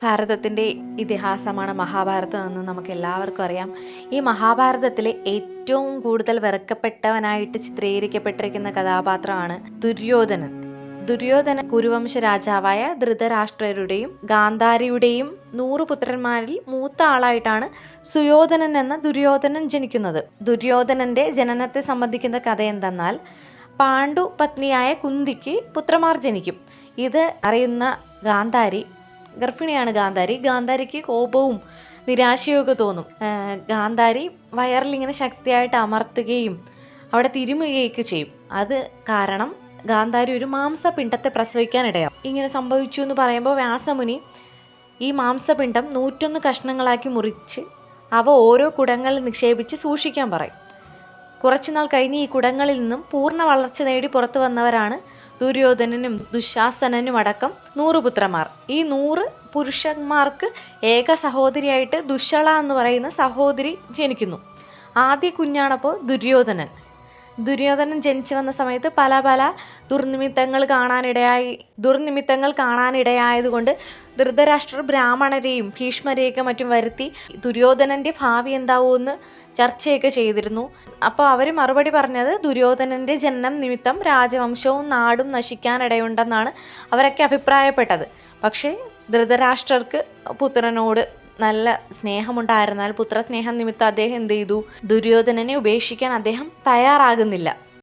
ഭാരതത്തിൻ്റെ ഇതിഹാസമാണ് മഹാഭാരതം എന്ന് നമുക്ക് എല്ലാവർക്കും അറിയാം. ഈ മഹാഭാരതത്തിലെ ഏറ്റവും കൂടുതൽ വെറുക്കപ്പെട്ടവനായിട്ട് ചിത്രീകരിക്കപ്പെട്ടിരിക്കുന്ന കഥാപാത്രമാണ് ദുര്യോധനൻ. ദുര്യോധനൻ കുരുവംശ രാജാവായ ധൃതരാഷ്ട്രരുടെയും ഗാന്ധാരിയുടെയും 100 പുത്രന്മാരിൽ മൂത്ത ആളായിട്ടാണ് സുയോധനൻ എന്ന ദുര്യോധനൻ ജനിക്കുന്നത്. ദുര്യോധനന്റെ ജനനത്തെ സംബന്ധിക്കുന്ന കഥ എന്തെന്നാൽ, പാണ്ഡു പത്നിയായ കുന്തിക്ക് പുത്രന്മാർ ജനിക്കും. ഇത് അറിയുന്ന ഗാന്ധാരി, ഗർഭിണിയാണ് ഗാന്ധാരിക്ക് കോപവും നിരാശയൊക്കെ തോന്നും. ഗാന്ധാരി വയറിലിങ്ങനെ ശക്തിയായിട്ട് അമർത്തുകയും അവിടെ തിരുമുകയൊക്കെ ചെയ്യും. അത് കാരണം ഗാന്ധാരി ഒരു മാംസപിണ്ഡത്തെ പ്രസവിക്കാനിടയാവും. ഇങ്ങനെ സംഭവിച്ചു എന്ന് പറയുമ്പോൾ വ്യാസമുനി ഈ മാംസപിണ്ഡം 101 കഷ്ണങ്ങളാക്കി മുറിച്ച് അവ ഓരോ കുടങ്ങളിൽ നിക്ഷേപിച്ച് സൂക്ഷിക്കാൻ പറയും. കുറച്ചുനാൾ കഴിഞ്ഞ് ഈ കുടങ്ങളിൽ നിന്നും പൂർണ്ണ വളർച്ച നേടി പുറത്തു വന്നവരാണ് ദുര്യോധനനും ദുശാസനനും അടക്കം 100 പുത്രന്മാർ. ഈ 100 പുരുഷന്മാർക്ക് ഏക സഹോദരിയായിട്ട് ദുശ്ശള എന്ന് പറയുന്ന സഹോദരി ജനിക്കുന്നു. ആദ്യ കുഞ്ഞാണപ്പോൾ ദുര്യോധനൻ ജനിച്ചു വന്ന സമയത്ത് പല ദുർനിമിത്തങ്ങൾ കാണാനിടയായതുകൊണ്ട് ധൃതരാഷ്ട്രർ ബ്രാഹ്മണരെയും ഭീഷ്മരെയൊക്കെ മറ്റും വരുത്തി ദുര്യോധനൻ്റെ ഭാവി എന്താവുമെന്ന് ചർച്ചയൊക്കെ ചെയ്തിരുന്നു. അപ്പോൾ അവർ മറുപടി പറഞ്ഞത് ദുര്യോധനൻ്റെ ജനനം നിമിത്തം രാജവംശവും നാടും നശിക്കാനിടയുണ്ടെന്നാണ് അവരൊക്കെ അഭിപ്രായപ്പെട്ടത്. പക്ഷേ ധൃതരാഷ്ട്രർക്ക് പുത്രനോട് നല്ല സ്നേഹമുണ്ടായിരുന്നാൽ പുത്രസ്നേഹം നിമിത്തം അദ്ദേഹം എന്ത് ചെയ്തു, ദുര്യോധനനെ ഉപേക്ഷിക്കാൻ അദ്ദേഹം തയ്യാറാകുന്നില്ല.